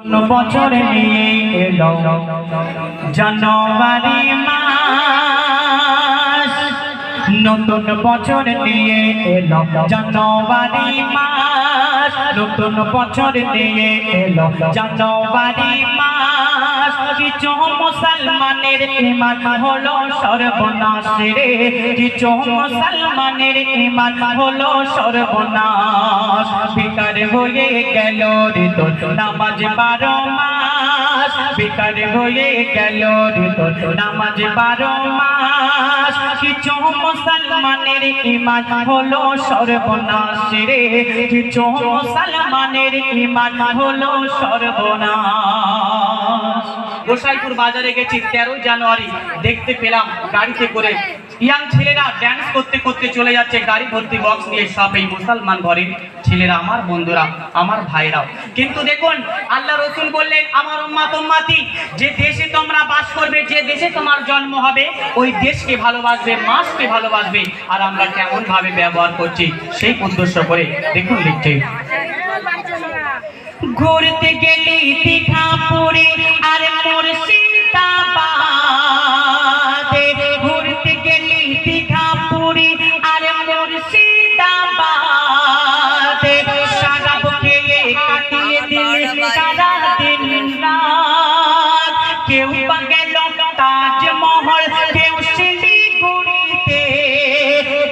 বছর নিয়ে এলো জানুয়ারি মাস, নতুন বছর নিয়ে এলো জানুয়ারি মাস, নতুন বছর নিয়ে এলো জানুয়ারি মাস। কিছু মুসলমানের ঈমান হলো সর্বনাশ রে, কিছু মুসলমানের ঈমান হলো সর্বনাশ। বেকার হয়ে গেল রে তোর নামাজ 12 মাস, বেকার হয়ে গেল রে তোর নামাজ 12 মাস। কিছু মুসলমানের ঈমান হলো সর্বনাশ রে, কিছু মুসলমানের ঈমান হলো সর্বনাশ। গোসাইপুর বাজারে গেছি 13 জানুয়ারি, দেখতে পেলাম গাড়িতে করে ইয়াং ছেলেরা ড্যান্স করতে করতে চলে যাচ্ছে, গাড়ি ভর্তি বক্স নিয়ে। সব এই মুসলমান ঘরের ছেলেরা, আমার বন্ধুরা, আমার ভাইরাও। কিন্তু দেখুন, আল্লাহ রসুল বললেন, আমার উম্মাত উম্মাতি, যে দেশে তোমরা বাস করবে, যে দেশে তোমার জন্ম হবে, ওই দেশকে ভালোবাসবে, মাসকে ভালোবাসবে। আর আমরা কেমন ভাবে ব্যবহার করছি সেই উদ্দেশ্য করে দেখুন লিখছে, ঘুরতে গেলি দীঘাপুরে আর মুর্শিদাবাদে, ঘুরতে গেলি দীঘাপুরে আর মুর্শিদাবাদে, শরাব খেয়ে কাটিয়ে দিলে সারা দিন রাত। কেউ বা গেল তাজমহল, কেউ শিলিগুড়িতে,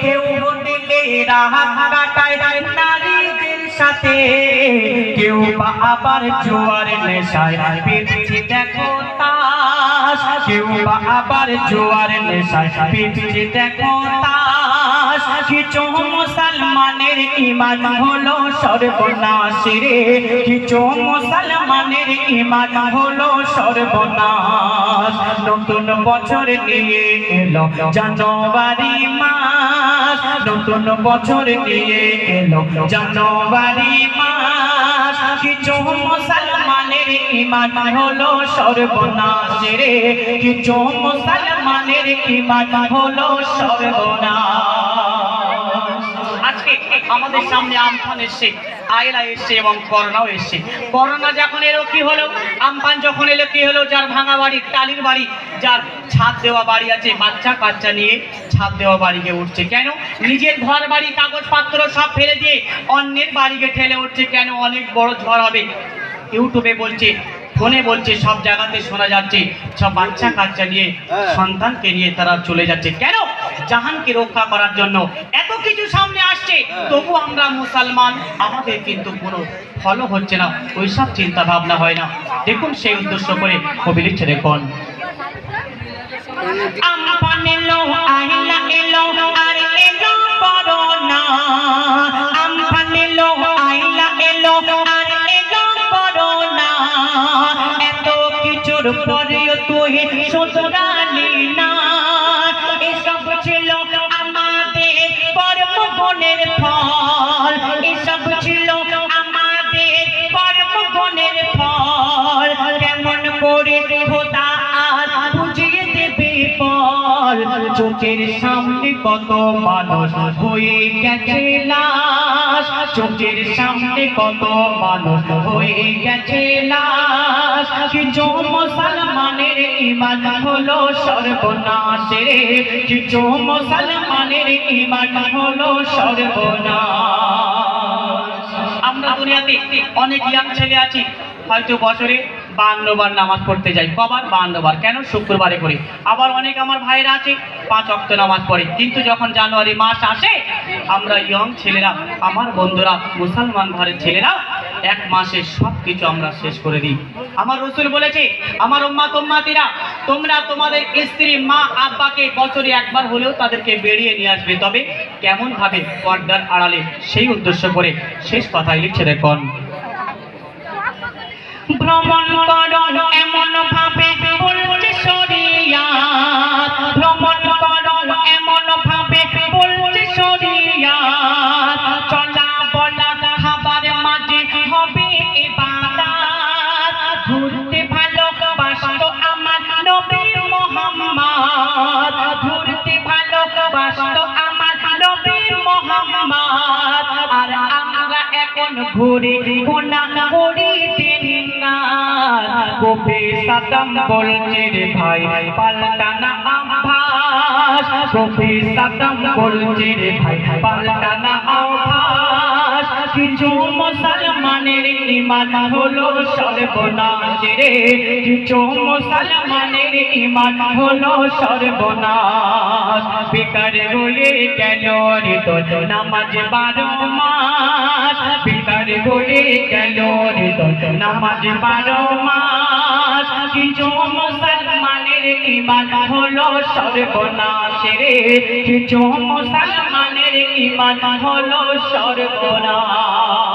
কেউ দিলে রাত কাটায় নারীদের সাথে, কেউ বা আবার জোয়ার নেশায় পেটছে দেখো তাস, কেউ বা আবার জোয়ার নেশায় পেটছে দেখো তাস। কিছু মুসলমানের ঈমান হলো সর্বনাশ রে, কিছু মুসলমানের ঈমান হলো সর্বনাশ। নতুন বছর নিয়ে এলো জানুয়ারি মাস, নতুন বছর নিয়ে এলো জানুয়ারি মাস। কিছু মুসলমানের ঈমান হলো সর্বনাশ রে, কিছু মুসলমানের ঈমান হলো সর্বনাশ। আজকে আমাদের সামনে আমফান এসছে, আয়লা এসছে এবং করোনাও এসছে। করোনা যখন এলো কি হলো, আমফান যখন এলো কি হলো, যার ভাঙা বাড়ি, টালির বাড়ি, যার ছাদ দেওয়া বাড়ি আছে, বাচ্চা কাচ্চা নিয়ে ছাদ দেওয়া বাড়িকে উঠছে। কেন? নিজের ঘর বাড়ি কাগজপত্র সব ফেলে দিয়ে অন্যের বাড়িকে ঠেলে উঠছে। কেন? অনেক বড় ঝড় হবে। ইউটিউবে বলছে, ফোনে বলছে, সব জায়গাতে শোনা যাচ্ছে, সব বাচ্চা কাচ্চা নিয়ে, সন্তানকে নিয়ে তারা চলে যাচ্ছে। কেন? জাহানকে রক্ষা করার জন্য। এত কিছু সামনে আসছে, তবু আমরা মুসলমান, আমাদের কিন্তু কোনো ফলো হচ্ছে না, ওইসব চিন্তা ভাবনা হয় না। দেখুন সেই উদ্দেশ্য করে কবি লিখছে, দেখুন, আমফান এলো, আয়লা এলো আর এলো করোনা, আমফান এলো, আয়লা এলো আর এলো করোনা। এত কিছুর পরেও তুই শুধরালি না, এসব ছিল আমাদের কর্মগুণের ফল, এসব ছিল আমাদের কর্মগুণের ফল। কেমন করে খোদা আজ বুঝিয়ে দেবে বল, চোখের সামনে কত মানুষ হয়ে গেছে লাশ, চোখের সামনে কত মানুষ হয়ে গেছে লাশ। কিছু মুসলমানের ঈমান হলো সর্বনাশ রে, কিছু মুসলমানের ঈমান হলো সর্বনাশ। আমরা দুনিয়াতে অনেক ইয়াং ছেলে আছি, হয়তো বছরে 52 বার নামাজ পড়তে যাই। কবার? 52 বার। কেন? শুক্রবারে করি। আবার অনেক আমার ভাইরা আছে 5 ওয়াক্ত নামাজ পড়ে। কিন্তু যখন জানুয়ারি মাস আসে, আমরা ইয়ং ছেলেরা, আমার বন্ধুরা, মুসলমান ঘরের ছেলেরা এক মাসে সব কিছু আমরা শেষ করে দিই। আমার রসুল বলেছে, আমার উম্মাত উম্মাতিরা, তোমরা তোমাদের স্ত্রী, মা, আব্বাকে বছরে একবার হলেও তাদেরকে বেরিয়ে নিয়ে আসবে। তবে কেমন ভাবে? পর্দার আড়ালে। সেই উদ্দেশ্য করে শেষ কথাই লিখছে, দেখুন, ভ্রমণ করো এমন ভাবে বলছে শরিয়াত, ভ্রমণ করো এমন ভাবে বলছে শরিয়াত। চলা বলা খাবার মাঝে হবে ইবাদত, ঘুরতে ভালোবাসতো আমার নবী মুহাম্মদ, ঘুরতে ভালোবাসতো আমার নবী মুহাম্মদ। আর আমরা এখন ঘুরে গুনাহ করি দিন না। কবি সাদাম বলছে রে ভাই পাল্টানা আভাস কবি সাদাম বলছে রে ভাই পাল্টানা আভাস কিছু মুসলমানের ঈমান হলো সর্বনাশ রে কিছু মুসলমানের ঈমান হলো সর্বনাশ বেকার হয়ে গেল রে তোর নামাজ 12 মাস বেকার হয়ে গেল রে তোর নামাজ 12 মাস কিছু মুসলমানের ঈমান হলো সর্বনাশ রে কিছু মুসলমানের ঈমান হলো সর্বনাশ